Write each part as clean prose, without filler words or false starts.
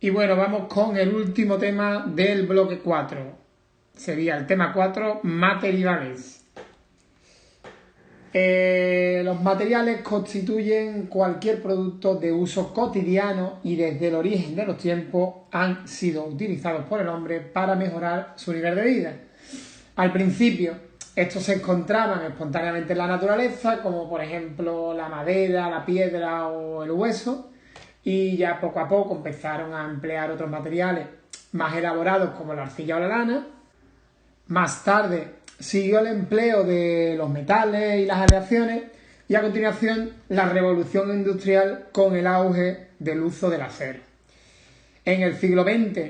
Y bueno, vamos con el último tema del bloque 4. Sería el tema 4, materiales. Los materiales constituyen cualquier producto de uso cotidiano y desde el origen de los tiempos han sido utilizados por el hombre para mejorar su nivel de vida. Al principio, estos se encontraban espontáneamente en la naturaleza, como por ejemplo la madera, la piedra o el hueso, y ya poco a poco empezaron a emplear otros materiales más elaborados como la arcilla o la lana. Más tarde siguió el empleo de los metales y las aleaciones y a continuación la revolución industrial con el auge del uso del acero. En el siglo XX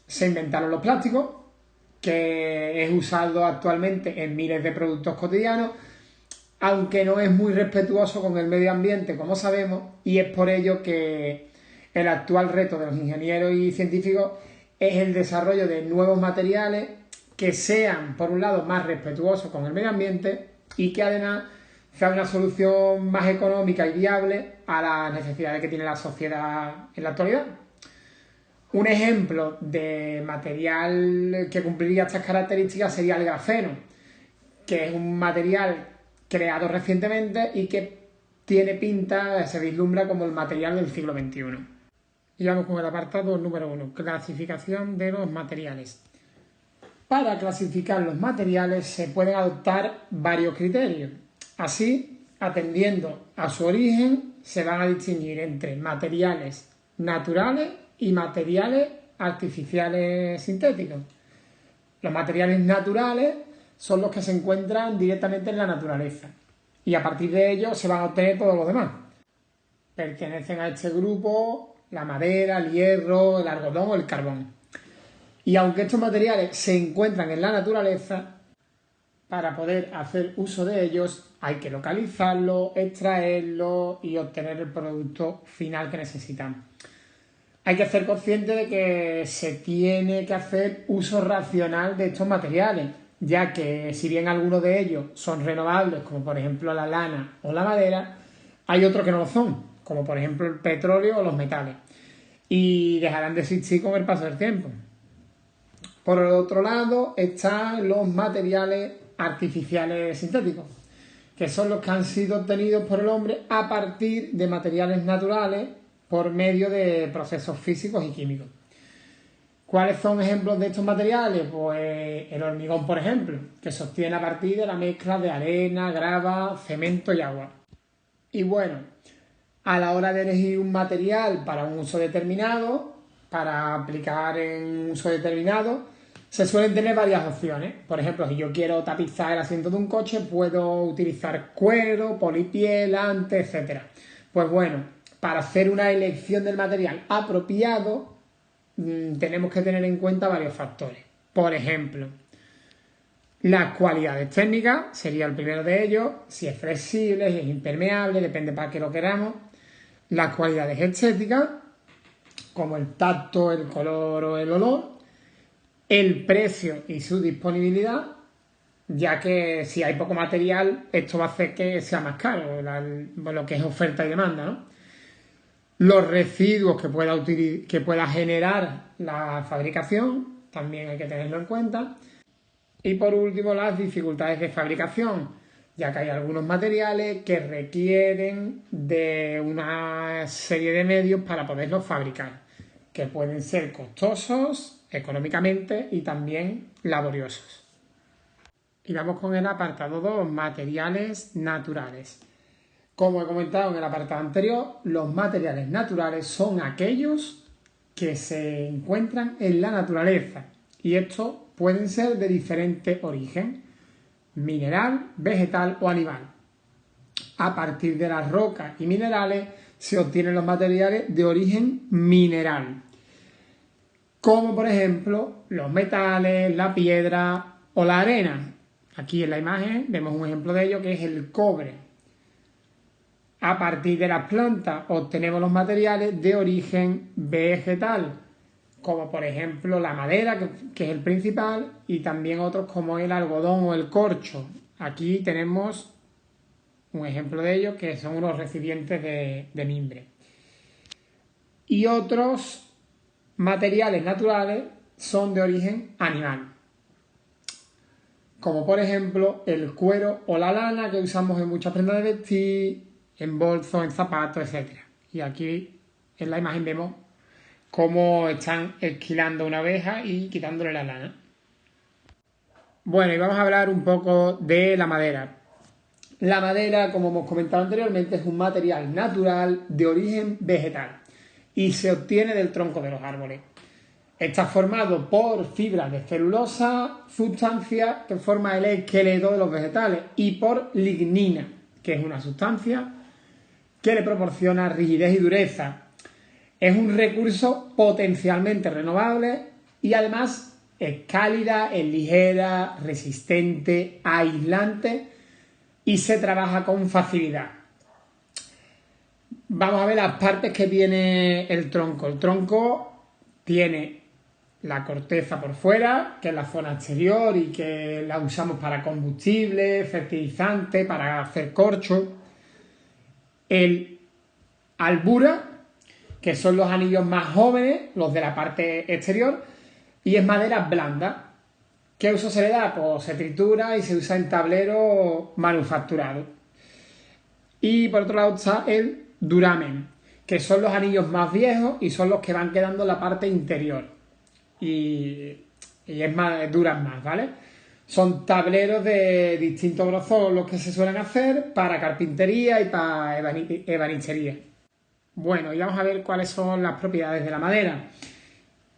se inventaron los plásticos, que es usado actualmente en miles de productos cotidianos, aunque no es muy respetuoso con el medio ambiente, como sabemos, y es por ello que el actual reto de los ingenieros y científicos es el desarrollo de nuevos materiales que sean, por un lado, más respetuosos con el medio ambiente y que además sea una solución más económica y viable a las necesidades que tiene la sociedad en la actualidad. Un ejemplo de material que cumpliría estas características sería el grafeno, que es un material creado recientemente y que tiene pinta, se vislumbra como el material del siglo XXI. Y vamos con el apartado número 1, clasificación de los materiales. Para clasificar los materiales se pueden adoptar varios criterios. Así, atendiendo a su origen, se van a distinguir entre materiales naturales y materiales artificiales sintéticos. Los materiales naturales son los que se encuentran directamente en la naturaleza y a partir de ellos se van a obtener todos los demás. Pertenecen a este grupo la madera, el hierro, el algodón o el carbón. Y aunque estos materiales se encuentran en la naturaleza, para poder hacer uso de ellos hay que localizarlos, extraerlos y obtener el producto final que necesitamos. Hay que ser consciente de que se tiene que hacer uso racional de estos materiales, ya que si bien algunos de ellos son renovables, como por ejemplo la lana o la madera, hay otros que no lo son, como por ejemplo el petróleo o los metales, y dejarán de existir con el paso del tiempo. Por el otro lado están los materiales artificiales sintéticos, que son los que han sido obtenidos por el hombre a partir de materiales naturales por medio de procesos físicos y químicos. ¿Cuáles son ejemplos de estos materiales? Pues el hormigón, por ejemplo, que se obtiene a partir de la mezcla de arena, grava, cemento y agua. Y bueno, a la hora de elegir un material para un uso determinado, para aplicar en un uso determinado, se suelen tener varias opciones. Por ejemplo, si yo quiero tapizar el asiento de un coche, puedo utilizar cuero, polipiel, ante, etc. Pues bueno, para hacer una elección del material apropiado, tenemos que tener en cuenta varios factores. Por ejemplo, las cualidades técnicas sería el primero de ellos, si es flexible, si es impermeable, depende para qué lo queramos. Las cualidades estéticas, como el tacto, el color o el olor. El precio y su disponibilidad, ya que si hay poco material, esto va a hacer que sea más caro, lo que es oferta y demanda, ¿no? Los residuos que pueda generar la fabricación, también hay que tenerlo en cuenta. Y por último, las dificultades de fabricación, ya que hay algunos materiales que requieren de una serie de medios para poderlos fabricar, que pueden ser costosos económicamente y también laboriosos. Y vamos con el apartado 2, materiales naturales. Como he comentado en el apartado anterior, los materiales naturales son aquellos que se encuentran en la naturaleza y estos pueden ser de diferente origen, mineral, vegetal o animal. A partir de las rocas y minerales se obtienen los materiales de origen mineral, como por ejemplo los metales, la piedra o la arena. Aquí en la imagen vemos un ejemplo de ello que es el cobre. A partir de las plantas obtenemos los materiales de origen vegetal, como por ejemplo la madera, que es el principal, y también otros como el algodón o el corcho. Aquí tenemos un ejemplo de ello que son unos recipientes de mimbre. Y otros materiales naturales son de origen animal, como por ejemplo el cuero o la lana que usamos en muchas prendas de vestir, en bolsos, en zapatos, etc. Y aquí en la imagen vemos cómo están esquilando una oveja y quitándole la lana. Bueno, y vamos a hablar un poco de la madera. La madera, como hemos comentado anteriormente, es un material natural de origen vegetal y se obtiene del tronco de los árboles. Está formado por fibras de celulosa, sustancia que forma el esqueleto de los vegetales, y por lignina, que es una sustancia que le proporciona rigidez y dureza. Es un recurso potencialmente renovable y además es cálida, es ligera, resistente, aislante y se trabaja con facilidad. Vamos a ver las partes que tiene el tronco. El tronco tiene la corteza por fuera, que es la zona exterior y que la usamos para combustible, fertilizante, para hacer corcho. El albura, que son los anillos más jóvenes, los de la parte exterior, y es madera blanda. ¿Qué uso se le da? Pues se tritura y se usa en tableros manufacturados. Y por otro lado está el duramen, que son los anillos más viejos y son los que van quedando en la parte interior. Y es más, duran más, ¿vale? Son tableros de distintos grosor los que se suelen hacer para carpintería y para ebanistería. Bueno, y vamos a ver cuáles son las propiedades de la madera.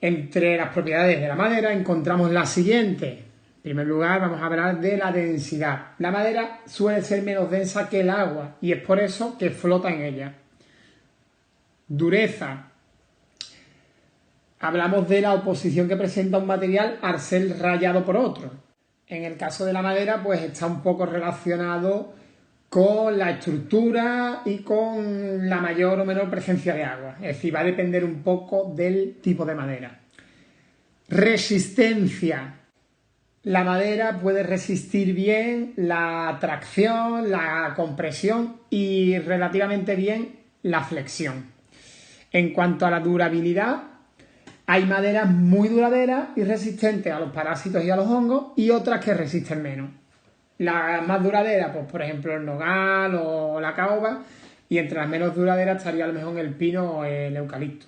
Entre las propiedades de la madera encontramos las siguientes. En primer lugar, vamos a hablar de la densidad. La madera suele ser menos densa que el agua y es por eso que flota en ella. Dureza. Hablamos de la oposición que presenta un material al ser rayado por otro. En el caso de la madera, pues está un poco relacionado con la estructura y con la mayor o menor presencia de agua. Es decir, va a depender un poco del tipo de madera. Resistencia. La madera puede resistir bien la tracción, la compresión y relativamente bien la flexión. En cuanto a la durabilidad, hay maderas muy duraderas y resistentes a los parásitos y a los hongos y otras que resisten menos. La más duradera, pues por ejemplo el nogal o la caoba, y entre las menos duraderas estaría a lo mejor el pino o el eucalipto.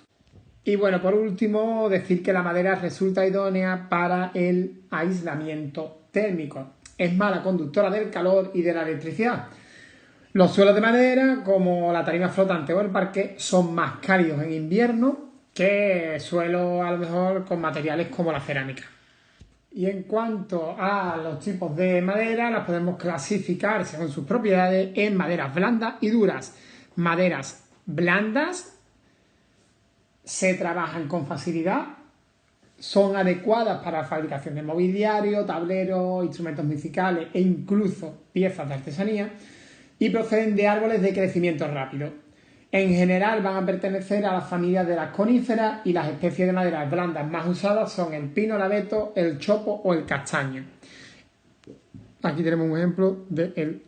Y bueno, por último, decir que la madera resulta idónea para el aislamiento térmico. Es mala conductora del calor y de la electricidad. Los suelos de madera, como la tarima flotante o el parqué, son más cálidos en invierno que suelos a lo mejor con materiales como la cerámica. Y en cuanto a los tipos de madera, las podemos clasificar según sus propiedades en maderas blandas y duras. Maderas blandas se trabajan con facilidad, son adecuadas para la fabricación de mobiliario, tableros, instrumentos musicales e incluso piezas de artesanía, y proceden de árboles de crecimiento rápido. En general van a pertenecer a las familias de las coníferas y las especies de maderas blandas más usadas son el pino, el abeto, el chopo o el castaño. Aquí tenemos un ejemplo de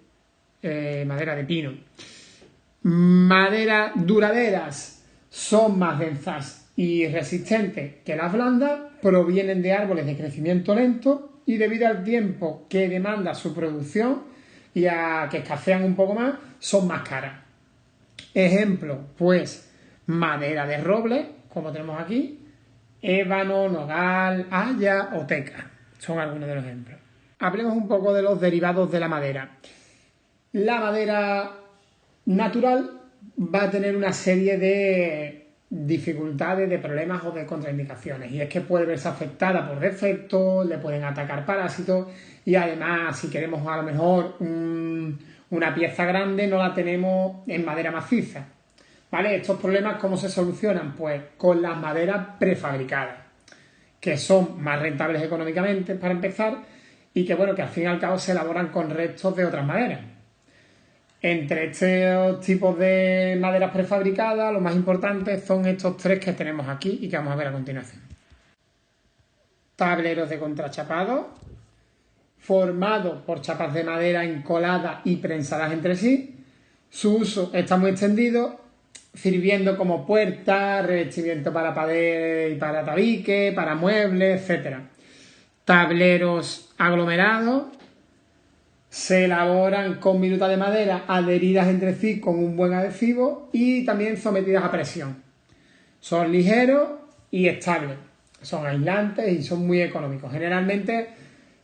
madera de pino. Maderas duraderas son más densas y resistentes que las blandas, provienen de árboles de crecimiento lento y debido al tiempo que demanda su producción y a que escasean un poco más, son más caras. Ejemplo, pues madera de roble, como tenemos aquí, ébano, nogal, haya o teca. Son algunos de los ejemplos. Hablemos un poco de los derivados de la madera. La madera natural va a tener una serie de dificultades, de problemas o de contraindicaciones, y es que puede verse afectada por defectos, le pueden atacar parásitos y además si queremos a lo mejor una pieza grande no la tenemos en madera maciza, ¿vale? Estos problemas ¿cómo se solucionan? Pues con las maderas prefabricadas, que son más rentables económicamente para empezar y que bueno, que al fin y al cabo se elaboran con restos de otras maderas. Entre estos tipos de maderas prefabricadas, los más importantes son estos tres que tenemos aquí y que vamos a ver a continuación. Tableros de contrachapado, formados por chapas de madera encoladas y prensadas entre sí. Su uso está muy extendido sirviendo como puertas, revestimiento para pared y para tabique, para muebles, etc. Tableros aglomerados se elaboran con virutas de madera adheridas entre sí con un buen adhesivo y también sometidas a presión. Son ligeros y estables, son aislantes y son muy económicos. Generalmente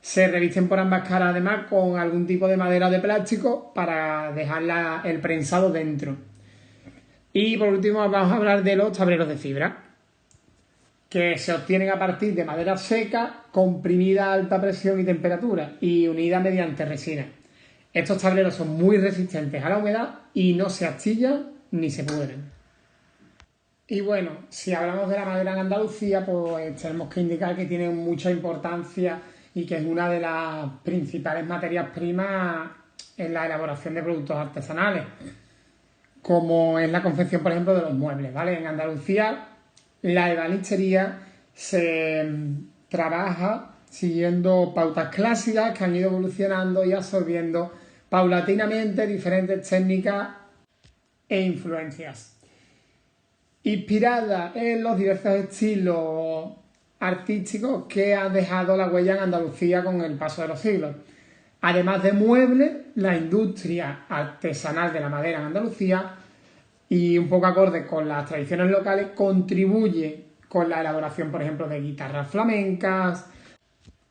se revisten por ambas caras además con algún tipo de madera o de plástico para dejar el prensado dentro. Y por último vamos a hablar de los tableros de fibra, que se obtienen a partir de madera seca, comprimida a alta presión y temperatura y unida mediante resina. Estos tableros son muy resistentes a la humedad y no se astillan ni se pudren. Y bueno, si hablamos de la madera en Andalucía, pues tenemos que indicar que tiene mucha importancia y que es una de las principales materias primas en la elaboración de productos artesanales, como es la confección, por ejemplo, de los muebles, ¿vale? En Andalucía la ebanistería se trabaja siguiendo pautas clásicas que han ido evolucionando y absorbiendo paulatinamente diferentes técnicas e influencias. Inspirada en los diversos estilos artísticos que han dejado la huella en Andalucía con el paso de los siglos. Además de muebles, la industria artesanal de la madera en Andalucía, y un poco acorde con las tradiciones locales, contribuye con la elaboración, por ejemplo, de guitarras flamencas,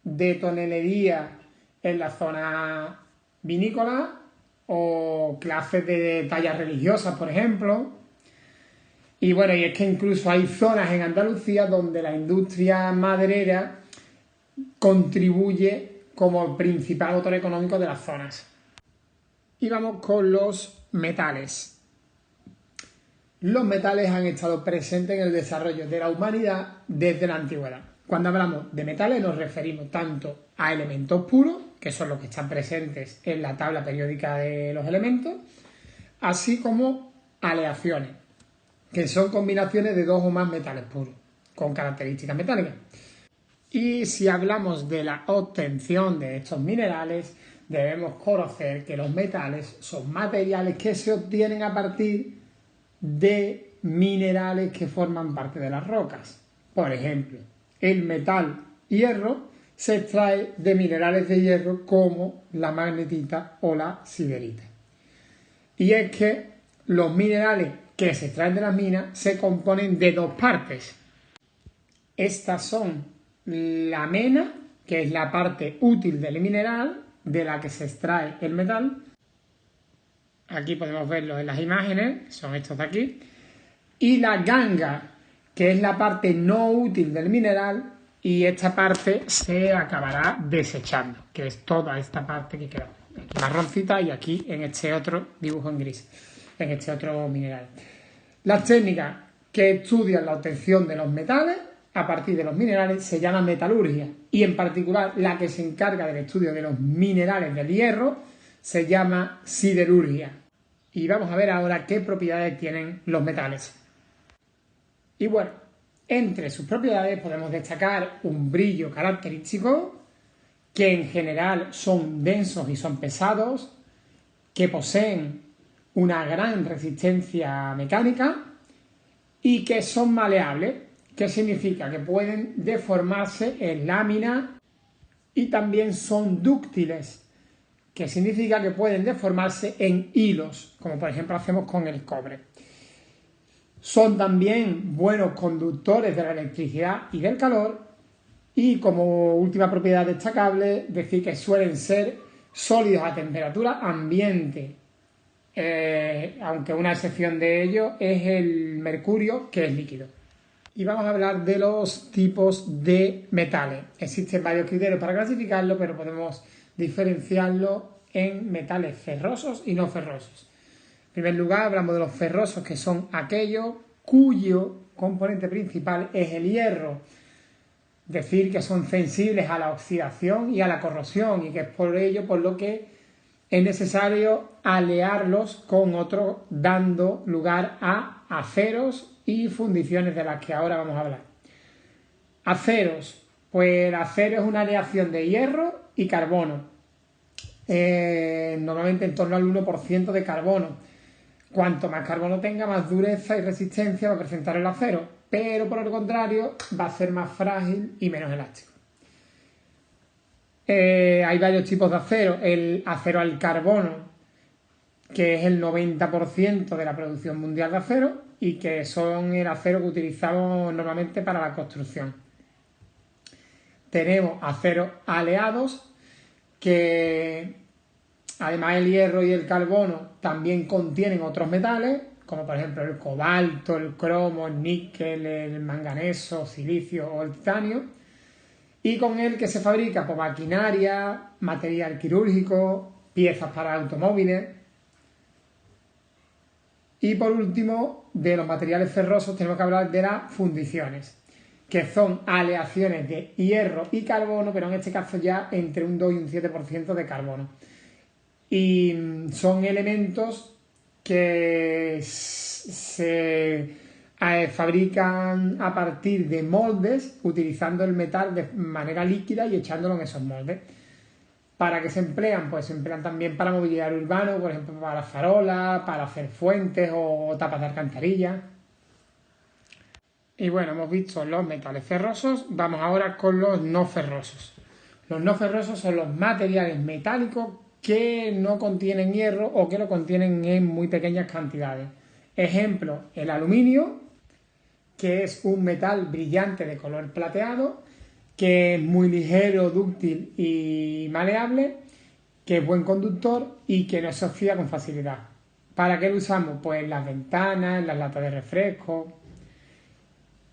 de tonelería en la zona vinícola o clases de tallas religiosas, por ejemplo. Y bueno, y es que incluso hay zonas en Andalucía donde la industria maderera contribuye como principal motor económico de las zonas. Y vamos con los metales. Los metales han estado presentes en el desarrollo de la humanidad desde la antigüedad. Cuando hablamos de metales nos referimos tanto a elementos puros, que son los que están presentes en la tabla periódica de los elementos, así como aleaciones, que son combinaciones de dos o más metales puros, con características metálicas. Y si hablamos de la obtención de estos minerales, debemos conocer que los metales son materiales que se obtienen a partir de minerales que forman parte de las rocas. Por ejemplo, el metal hierro se extrae de minerales de hierro como la magnetita o la siderita. Y es que los minerales que se extraen de las minas se componen de dos partes. Estas son la mena, que es la parte útil del mineral de la que se extrae el metal. Aquí podemos verlo en las imágenes, son estos de aquí. Y la ganga, que es la parte no útil del mineral, y esta parte se acabará desechando, que es toda esta parte que queda aquí marroncita y aquí en este otro dibujo en gris, en este otro mineral. Las técnicas que estudian la obtención de los metales a partir de los minerales se llaman metalurgia, y en particular la que se encarga del estudio de los minerales del hierro se llama siderurgia. Y vamos a ver ahora qué propiedades tienen los metales. Y bueno, entre sus propiedades podemos destacar un brillo característico, que en general son densos y son pesados, que poseen una gran resistencia mecánica y que son maleables, que significa que pueden deformarse en láminas, y también son dúctiles, que significa que pueden deformarse en hilos, como por ejemplo hacemos con el cobre. Son también buenos conductores de la electricidad y del calor, y como última propiedad destacable, decir que suelen ser sólidos a temperatura ambiente, aunque una excepción de ello es el mercurio, que es líquido. Y vamos a hablar de los tipos de metales. Existen varios criterios para clasificarlo, pero podemos diferenciarlo en metales ferrosos y no ferrosos. En primer lugar, hablamos de los ferrosos, que son aquellos cuyo componente principal es el hierro. Decir que son sensibles a la oxidación y a la corrosión, y que es por ello por lo que es necesario alearlos con otros, dando lugar a aceros y fundiciones, de las que ahora vamos a hablar. Aceros, pues el acero es una aleación de hierro y carbono, normalmente en torno al 1% de carbono, Cuanto más carbono tenga, más dureza y resistencia va a presentar el acero, pero por el contrario va a ser más frágil y menos elástico. Hay varios tipos de acero. El acero al carbono, que es el 90% de la producción mundial de acero y que son el acero que utilizamos normalmente para la construcción. Tenemos aceros aleados, que además el hierro y el carbono también contienen otros metales, como por ejemplo el cobalto, el cromo, el níquel, el manganeso, silicio o el titanio, y con el que se fabrica pues, maquinaria, material quirúrgico, piezas para automóviles. Y por último, de los materiales ferrosos tenemos que hablar de las fundiciones, que son aleaciones de hierro y carbono, pero en este caso ya entre un 2 y un 7% de carbono. Y son elementos que se fabrican a partir de moldes, utilizando el metal de manera líquida y echándolo en esos moldes. ¿Para qué se emplean? Pues se emplean también para mobiliario urbano, por ejemplo, para farolas, para hacer fuentes o tapas de alcantarilla. Y bueno, hemos visto los metales ferrosos, vamos ahora con los no ferrosos. Los no ferrosos son los materiales metálicos que no contienen hierro o que lo contienen en muy pequeñas cantidades. Ejemplo, el aluminio, que es un metal brillante de color plateado, que es muy ligero, dúctil y maleable, que es buen conductor y que no se oxida con facilidad. ¿Para qué lo usamos? Pues en las ventanas, en las latas de refresco.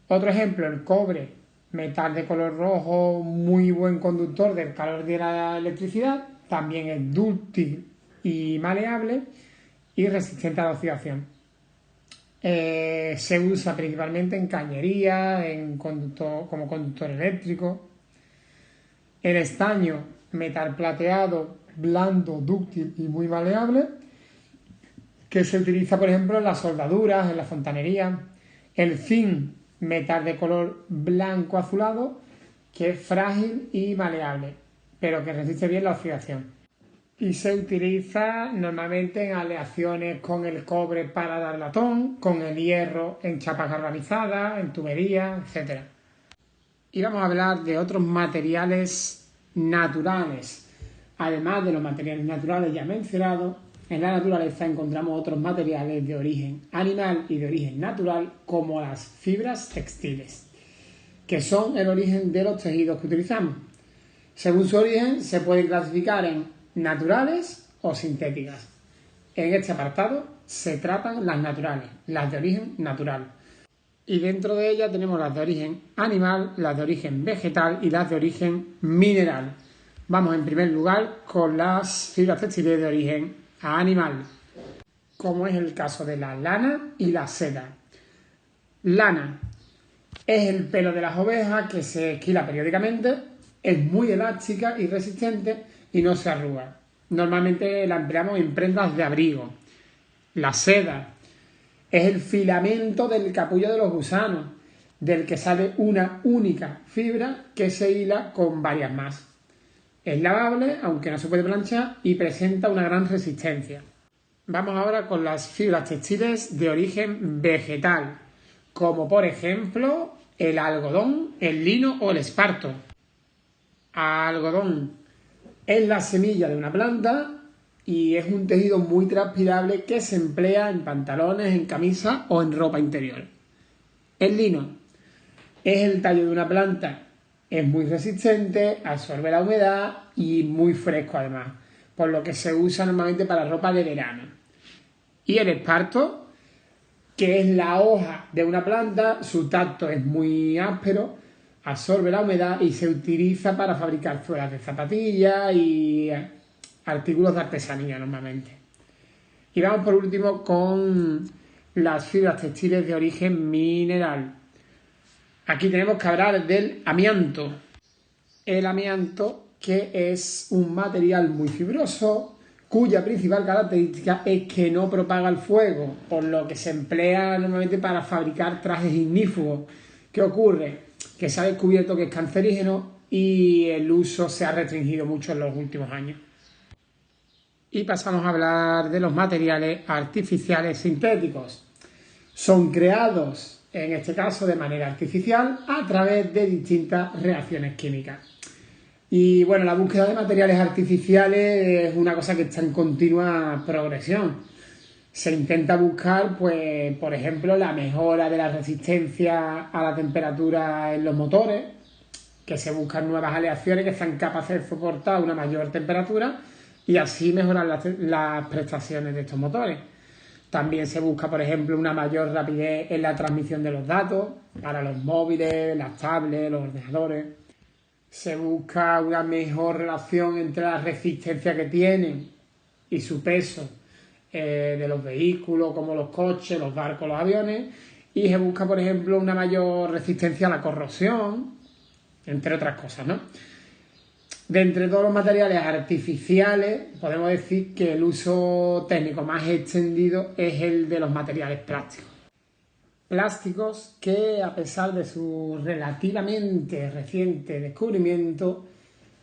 Otro ejemplo, el cobre, metal de color rojo, muy buen conductor del calor de la electricidad, también es dúctil y maleable y resistente a la oxidación. Se usa principalmente en cañería, como conductor eléctrico. El estaño, metal plateado, blando, dúctil y muy maleable, que se utiliza por ejemplo en las soldaduras, en la fontanería. El zinc, metal de color blanco azulado, que es frágil y maleable, pero que resiste bien la oxidación. Y se utiliza normalmente en aleaciones con el cobre para dar latón, con el hierro en chapas galvanizadas, en tuberías, etc. Y vamos a hablar de otros materiales naturales. Además de los materiales naturales ya mencionados, en la naturaleza encontramos otros materiales de origen animal y de origen natural, como las fibras textiles, que son el origen de los tejidos que utilizamos. Según su origen, se puede clasificar en naturales o sintéticas. En este apartado se tratan las naturales, las de origen natural. Y dentro de ellas tenemos las de origen animal, las de origen vegetal y las de origen mineral. Vamos en primer lugar con las fibras textiles de origen animal, como es el caso de la lana y la seda. Lana es el pelo de las ovejas que se esquila periódicamente, es muy elástica y resistente y no se arruga. Normalmente la empleamos en prendas de abrigo. La seda es el filamento del capullo de los gusanos, del que sale una única fibra que se hila con varias más. Es lavable, aunque no se puede planchar, y presenta una gran resistencia. Vamos ahora con las fibras textiles de origen vegetal, como por ejemplo el algodón, el lino o el esparto. Algodón es la semilla de una planta y es un tejido muy transpirable que se emplea en pantalones, en camisas o en ropa interior. El lino es el tallo de una planta, es muy resistente, absorbe la humedad y muy fresco además, por lo que se usa normalmente para ropa de verano. Y el esparto, que es la hoja de una planta, su tacto es muy áspero, absorbe la humedad y se utiliza para fabricar suelas de zapatillas y artículos de artesanía normalmente. Y vamos por último con las fibras textiles de origen mineral. Aquí tenemos que hablar del amianto. El amianto, que es un material muy fibroso, cuya principal característica es que no propaga el fuego, por lo que se emplea normalmente para fabricar trajes ignífugos. ¿Qué ocurre? Que se ha descubierto que es cancerígeno y el uso se ha restringido mucho en los últimos años. y pasamos a hablar de los materiales artificiales sintéticos. Son creados, en este caso, de manera artificial a través de distintas reacciones químicas. Y bueno, la búsqueda de materiales artificiales es una cosa que está en continua progresión. Se intenta buscar, pues, por ejemplo, la mejora de la resistencia a la temperatura en los motores, que se buscan nuevas aleaciones que sean capaces de soportar una mayor temperatura y así mejorar las prestaciones de estos motores. También se busca, por ejemplo, una mayor rapidez en la transmisión de los datos para los móviles, las tablets, los ordenadores. Se busca una mejor relación entre la resistencia que tienen y su peso de los vehículos, como los coches, los barcos, los aviones. Y se busca, por ejemplo, una mayor resistencia a la corrosión, entre otras cosas, ¿no? De entre todos los materiales artificiales, podemos decir que el uso técnico más extendido es el de los materiales plásticos. Plásticos que, a pesar de su relativamente reciente descubrimiento,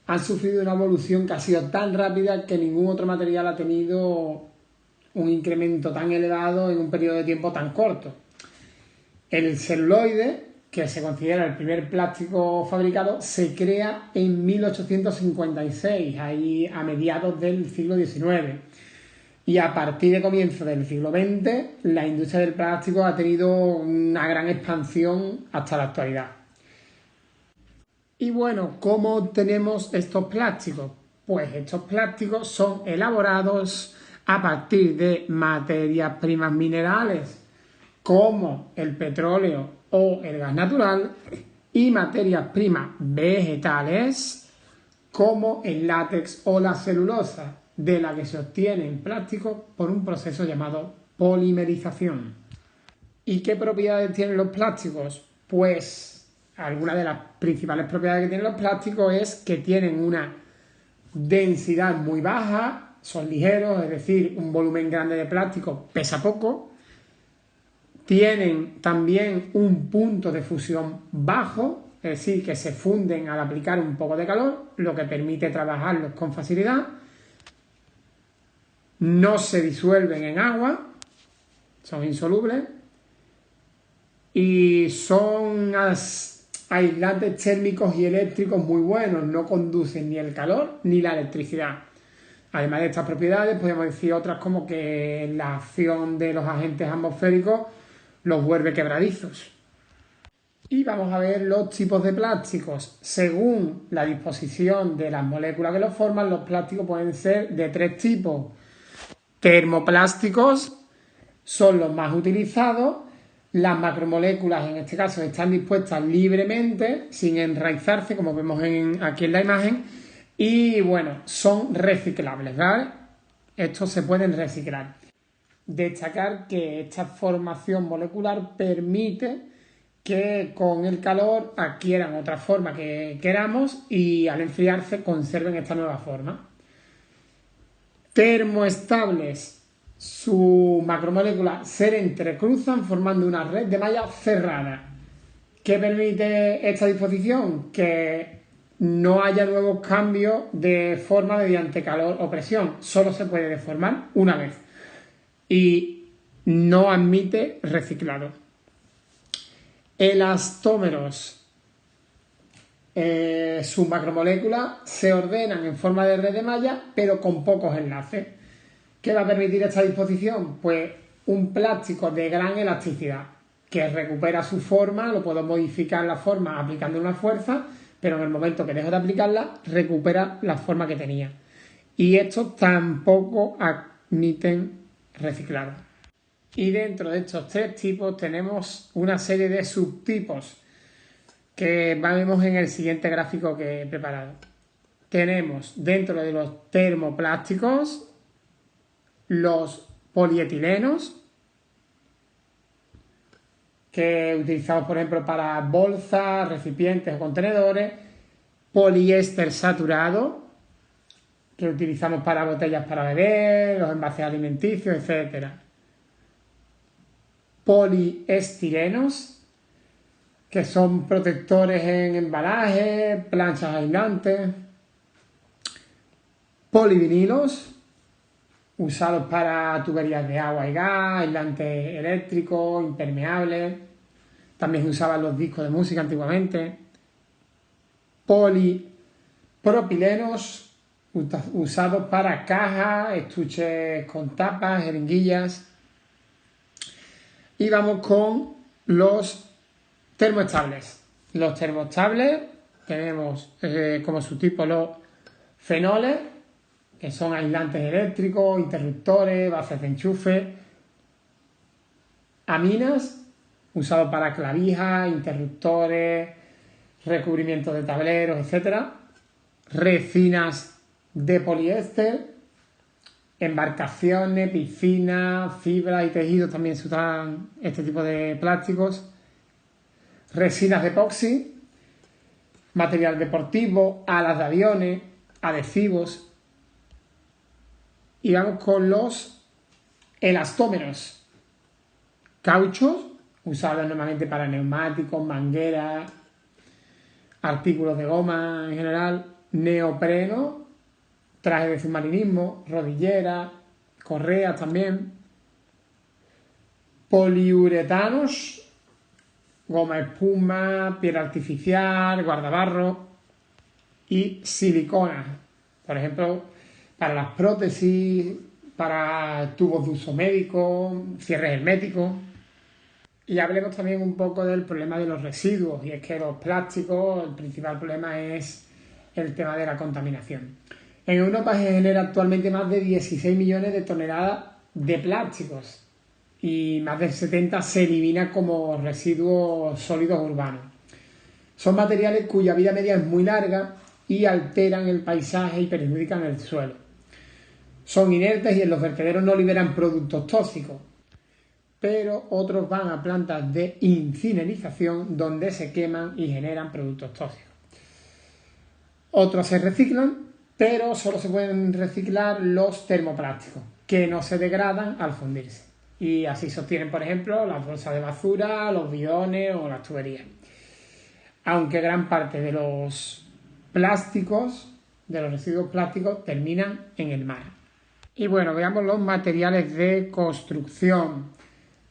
han sufrido una evolución que ha sido tan rápida que ningún otro material ha tenido un incremento tan elevado en un periodo de tiempo tan corto. El celuloide, que se considera el primer plástico fabricado, se crea en 1856, ahí a mediados del siglo XIX. Y a partir de comienzos del siglo XX, la industria del plástico ha tenido una gran expansión hasta la actualidad. Y bueno, ¿cómo obtenemos estos plásticos? Pues estos plásticos son elaborados a partir de materias primas minerales, como el petróleo o el gas natural, y materias primas vegetales, como el látex o la celulosa, de la que se obtienen plásticos por un proceso llamado polimerización. ¿Y qué propiedades tienen los plásticos? Pues algunas de las principales propiedades que tienen los plásticos es que tienen una densidad muy baja, son ligeros, es decir, un volumen grande de plástico pesa poco. Tienen también un punto de fusión bajo, es decir, que se funden al aplicar un poco de calor, lo que permite trabajarlos con facilidad. No se disuelven en agua, son insolubles y son aislantes térmicos y eléctricos muy buenos, no conducen ni el calor ni la electricidad. Además de estas propiedades, podemos decir otras como que la acción de los agentes atmosféricos los vuelve quebradizos. Y vamos a ver los tipos de plásticos. Según la disposición de las moléculas que los forman, los plásticos pueden ser de tres tipos. Termoplásticos son los más utilizados. Las macromoléculas, en este caso, están dispuestas libremente, sin enraizarse, como vemos aquí en la imagen. Y bueno, son reciclables, ¿vale? Estos se pueden reciclar. Destacar que esta formación molecular permite que con el calor adquieran otra forma que queramos y al enfriarse conserven esta nueva forma. Termoestables, sus macromoléculas se entrecruzan formando una red de malla cerrada. ¿Qué permite esta disposición? Que no haya nuevos cambios de forma mediante calor o presión. Solo se puede deformar una vez. Y no admite reciclado. Elastómeros. Sus macromoléculas se ordenan en forma de red de malla, pero con pocos enlaces. ¿Qué va a permitir esta disposición? Pues un plástico de gran elasticidad, que recupera su forma, lo puedo modificar la forma aplicando una fuerza, pero en el momento que dejo de aplicarla, recupera la forma que tenía. Y estos tampoco admiten reciclado. Y dentro de estos tres tipos tenemos una serie de subtipos que vemos en el siguiente gráfico que he preparado. Tenemos dentro de los termoplásticos los polietilenos, que utilizamos por ejemplo para bolsas, recipientes o contenedores, poliéster saturado, que utilizamos para botellas para beber, los envases alimenticios, etc. Poliestirenos, que son protectores en embalajes, planchas aislantes. Polivinilos, usados para tuberías de agua y gas, aislantes eléctricos, impermeables. También se usaban los discos de música antiguamente. Polipropilenos usados para cajas, estuches con tapas, jeringuillas. Y vamos con los termoestables. Los termoestables tenemos como subtipo los fenoles, que son aislantes eléctricos, interruptores, bases de enchufe, aminas, usados para clavijas, interruptores, recubrimientos de tableros, etc. Resinas de poliéster, embarcaciones, piscinas, fibras y tejidos también se usan este tipo de plásticos. Resinas de epoxi, material deportivo, alas de aviones, adhesivos. Y vamos con los elastómeros, cauchos, usados normalmente para neumáticos, mangueras, artículos de goma en general, neopreno, trajes de submarinismo, rodilleras, correas también, poliuretanos, goma espuma, piel artificial, guardabarro y silicona, por ejemplo, para las prótesis, para tubos de uso médico, cierres herméticos. Y hablemos también un poco del problema de los residuos, y es que los plásticos, el principal problema es el tema de la contaminación. En Europa se genera actualmente más de 16 millones de toneladas de plásticos y más del 70 se elimina como residuos sólidos urbanos. Son materiales cuya vida media es muy larga y alteran el paisaje y perjudican el suelo. Son inertes y en los vertederos no liberan productos tóxicos, pero otros van a plantas de incinerización donde se queman y generan productos tóxicos. Otros se reciclan, pero solo se pueden reciclar los termoplásticos, que no se degradan al fundirse. Y así se obtienen, por ejemplo, las bolsas de basura, los bidones o las tuberías. Aunque gran parte de los plásticos, de los residuos plásticos, terminan en el mar. Y bueno, veamos los materiales de construcción.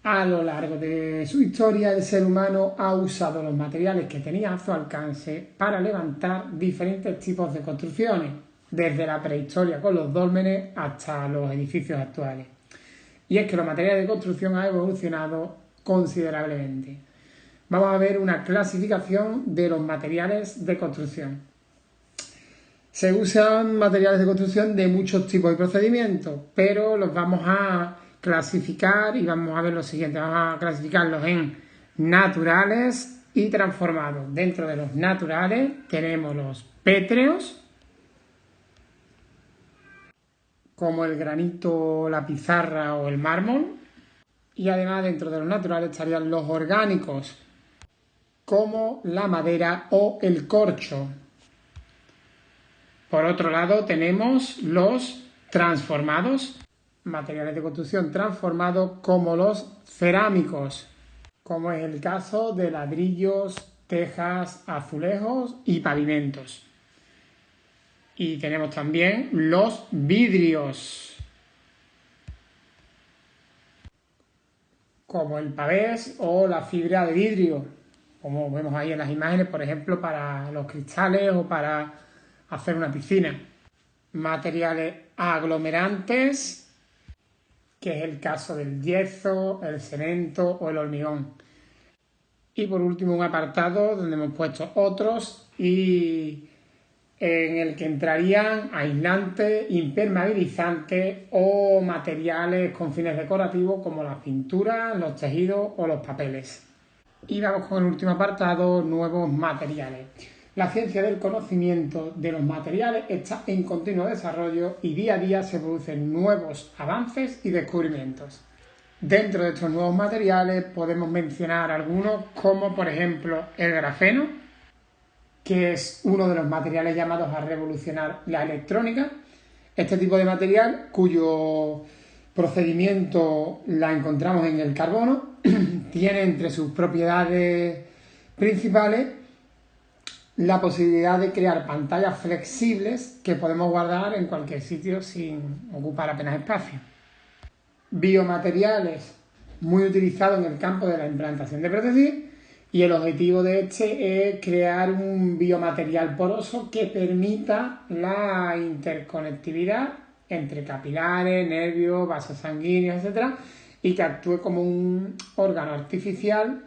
A lo largo de su historia, el ser humano ha usado los materiales que tenía a su alcance para levantar diferentes tipos de construcciones, desde la prehistoria con los dólmenes hasta los edificios actuales. Y es que los materiales de construcción han evolucionado considerablemente. Vamos a ver una clasificación de los materiales de construcción. Se usan materiales de construcción de muchos tipos y procedimientos, pero los vamos a clasificar y vamos a ver lo siguiente. Vamos a clasificarlos en naturales y transformados. Dentro de los naturales tenemos los pétreos, como el granito, la pizarra o el mármol. Y además dentro de los naturales estarían los orgánicos, como la madera o el corcho. Por otro lado tenemos los transformados, materiales de construcción transformados como los cerámicos, como es el caso de ladrillos, tejas, azulejos y pavimentos. Y tenemos también los vidrios, como el pavés o la fibra de vidrio, como vemos ahí en las imágenes, por ejemplo, para los cristales o para hacer una piscina. Materiales aglomerantes, que es el caso del yeso, el cemento o el hormigón. Y por último un apartado donde hemos puesto otros y en el que entrarían aislantes, impermeabilizantes o materiales con fines decorativos como las pinturas, los tejidos o los papeles. Y vamos con el último apartado, nuevos materiales. La ciencia del conocimiento de los materiales está en continuo desarrollo y día a día se producen nuevos avances y descubrimientos. Dentro de estos nuevos materiales podemos mencionar algunos como por ejemplo el grafeno, que es uno de los materiales llamados a revolucionar la electrónica. Este tipo de material, cuyo procedimiento la encontramos en el carbono, tiene entre sus propiedades principales la posibilidad de crear pantallas flexibles que podemos guardar en cualquier sitio sin ocupar apenas espacio. Biomateriales muy utilizados en el campo de la implantación de prótesis, y el objetivo de este es crear un biomaterial poroso que permita la interconectividad entre capilares, nervios, vasos sanguíneos, etc., y que actúe como un órgano artificial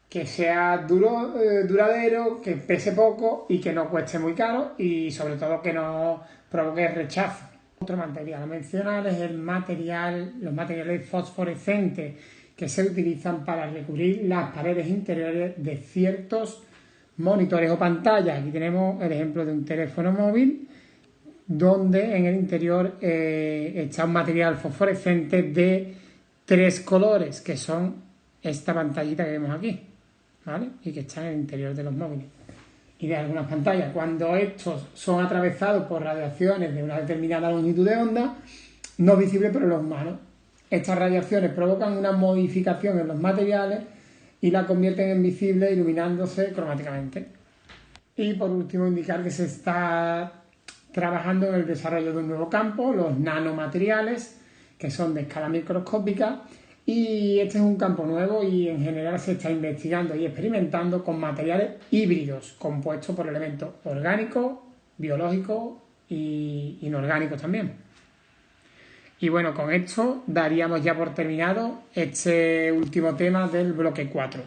que sea duradero, que pese poco y que no cueste muy caro, y sobre todo que no provoque rechazo. Otro material a mencionar es los materiales fosforescentes que se utilizan para recubrir las paredes interiores de ciertos monitores o pantallas. Aquí tenemos el ejemplo de un teléfono móvil donde en el interior está un material fosforescente de 3 colores, que son esta pantallita que vemos aquí, ¿vale? Y que está en el interior de los móviles y de algunas pantallas. Cuando estos son atravesados por radiaciones de una determinada longitud de onda, no es visible por los humanos. Estas radiaciones provocan una modificación en los materiales y la convierten en visible iluminándose cromáticamente. Y por último, indicar que se está trabajando en el desarrollo de un nuevo campo, los nanomateriales, que son de escala microscópica, y este es un campo nuevo y en general se está investigando y experimentando con materiales híbridos compuestos por elementos orgánicos, biológicos y inorgánicos también. Y bueno, con esto daríamos ya por terminado este último tema del bloque 4.